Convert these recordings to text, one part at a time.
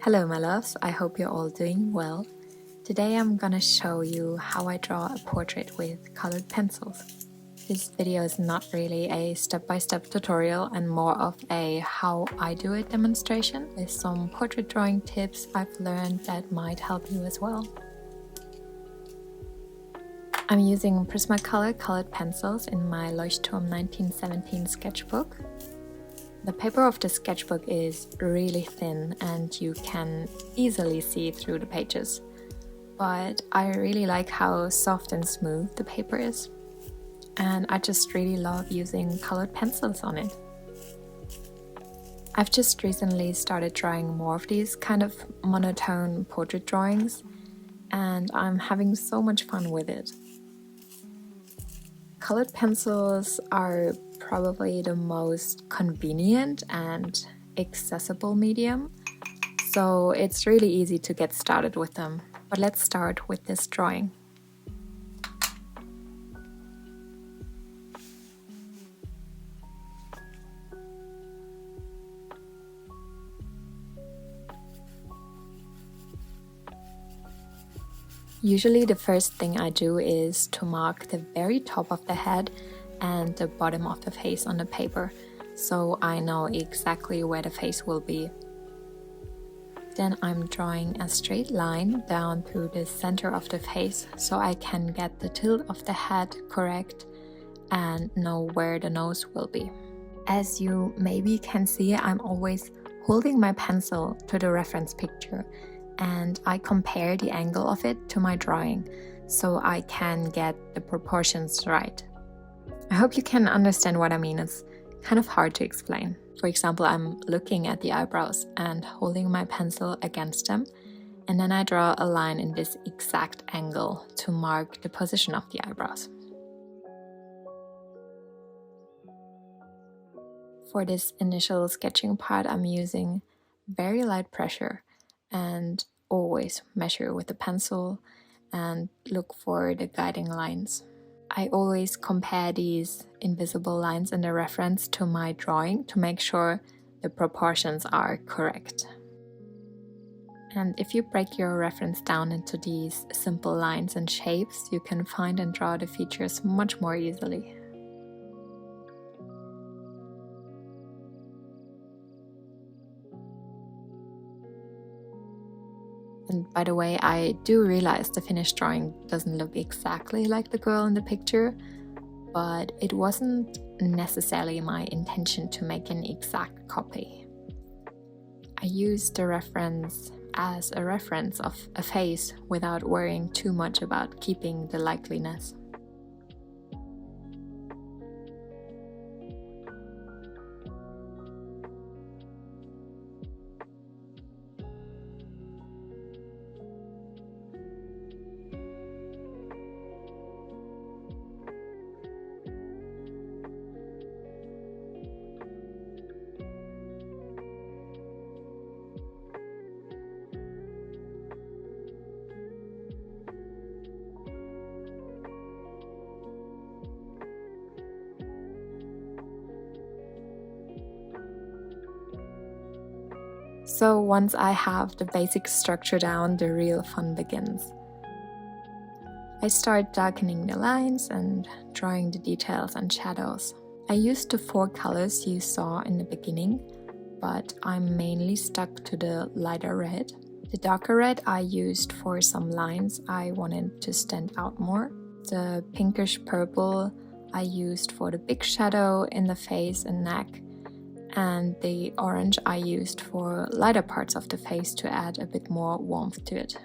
Hello my loves, I hope you're all doing well. Today I'm gonna show you how I draw a portrait with colored pencils. This video is not really a step-by-step tutorial and more of a how I do it demonstration with some portrait drawing tips I've learned that might help you as well. I'm using Prismacolor colored pencils in my Leuchtturm 1917 sketchbook. The paper of the sketchbook is really thin and you can easily see through the pages, but I really like how soft and smooth the paper is, and I just really love using colored pencils on it. I've just recently started drawing more of these kind of monotone portrait drawings, and I'm having so much fun with it. Colored pencils are probably the most convenient and accessible medium, so it's really easy to get started with them. But let's start with this drawing. Usually the first thing I do is to mark the very top of the head and the bottom of the face on the paper, so I know exactly where the face will be. Then I'm drawing a straight line down through the center of the face so I can get the tilt of the head correct and know where the nose will be. As you maybe can see, I'm always holding my pencil to the reference picture, and I compare the angle of it to my drawing so I can get the proportions right. I hope you can understand what I mean. It's kind of hard to explain. For example, I'm looking at the eyebrows and holding my pencil against them, and then I draw a line in this exact angle to mark the position of the eyebrows. For this initial sketching part, I'm using very light pressure and always measure with a pencil and look for the guiding lines. I always compare these invisible lines in the reference to my drawing to make sure the proportions are correct. And if you break your reference down into these simple lines and shapes, you can find and draw the features much more easily. And by the way, I do realize the finished drawing doesn't look exactly like the girl in the picture, but it wasn't necessarily my intention to make an exact copy. I used the reference as a reference of a face without worrying too much about keeping the likeliness. So once I have the basic structure down, the real fun begins. I start darkening the lines and drawing the details and shadows. I used the 4 colors you saw in the beginning, but I'm mainly stuck to the lighter red. The darker red I used for some lines I wanted to stand out more. The pinkish purple I used for the big shadow in the face and neck, and the orange I used for lighter parts of the face to add a bit more warmth to it.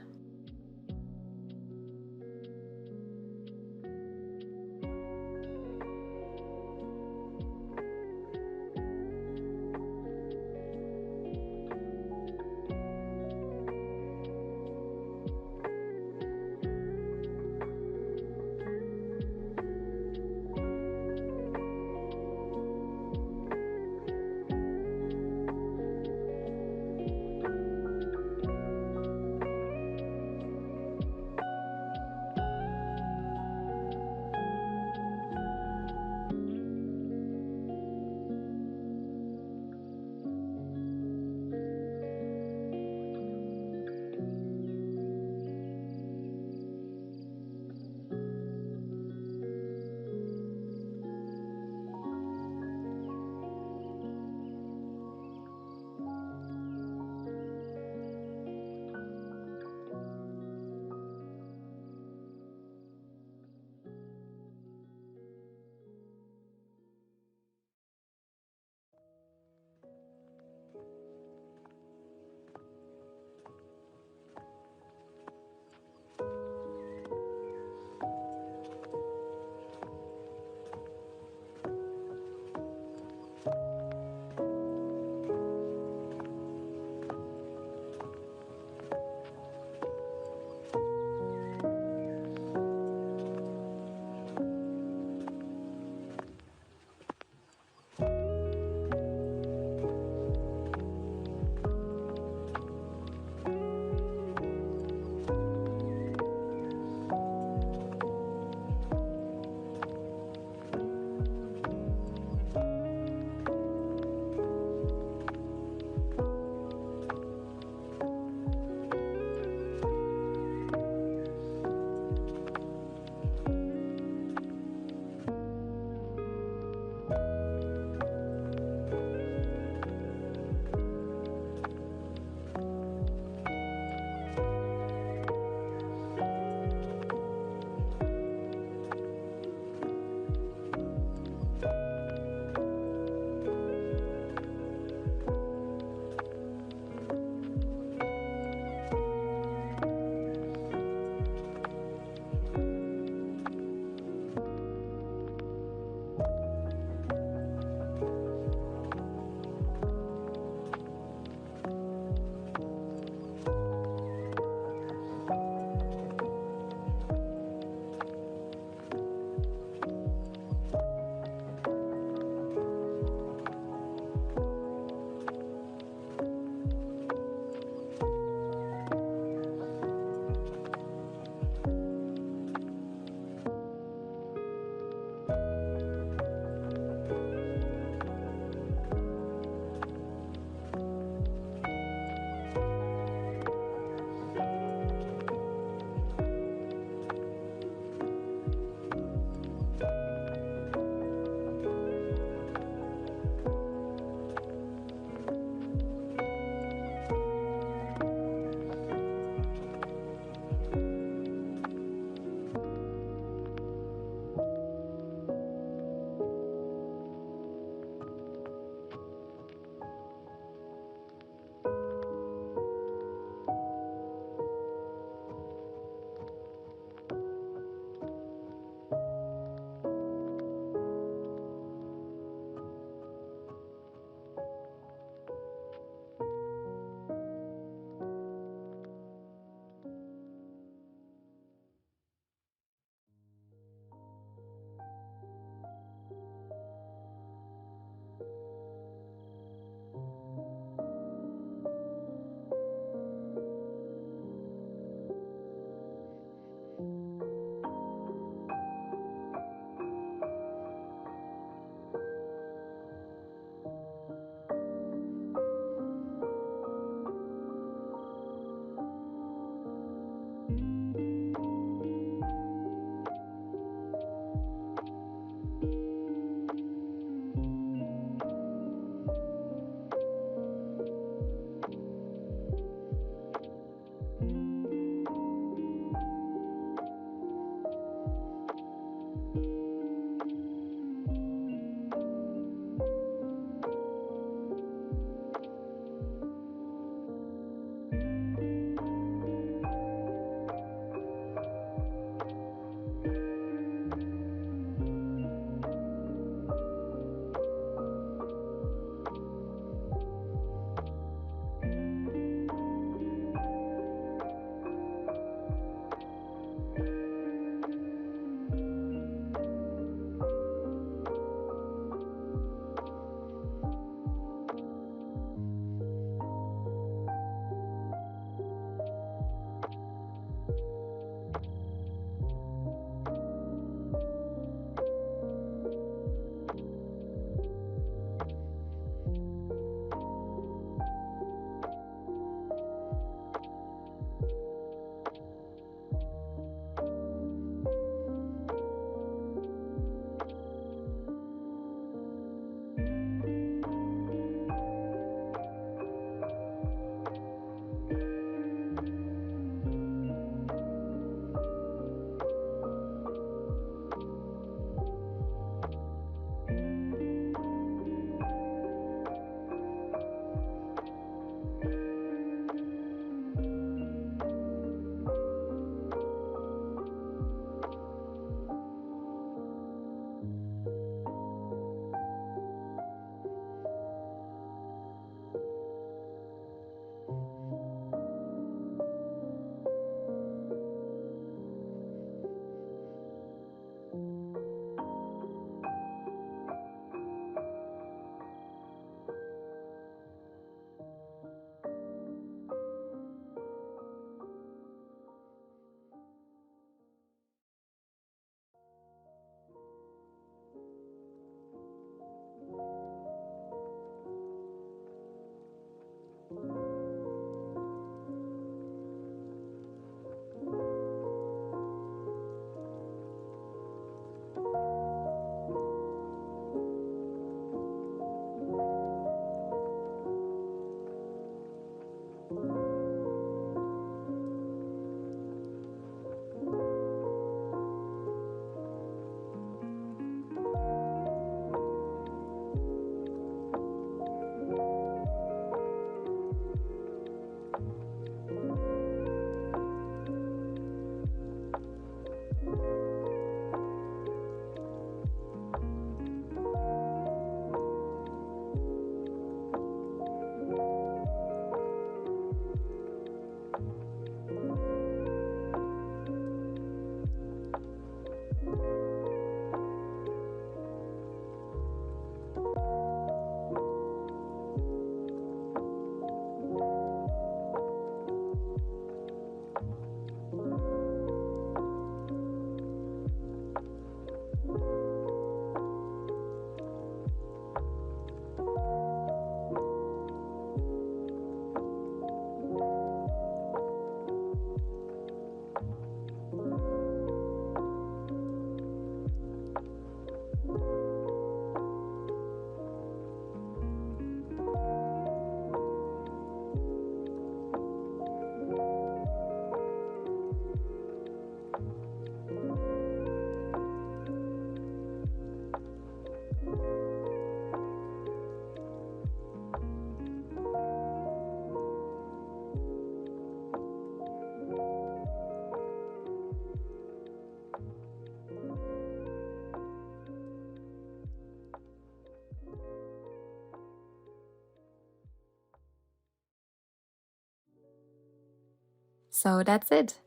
So that's it.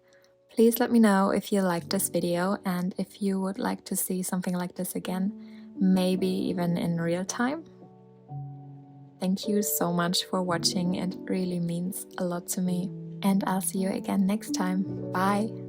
Please let me know if you liked this video and if you would like to see something like this again, maybe even in real time. Thank you so much for watching, it really means a lot to me. And I'll see you again next time. Bye!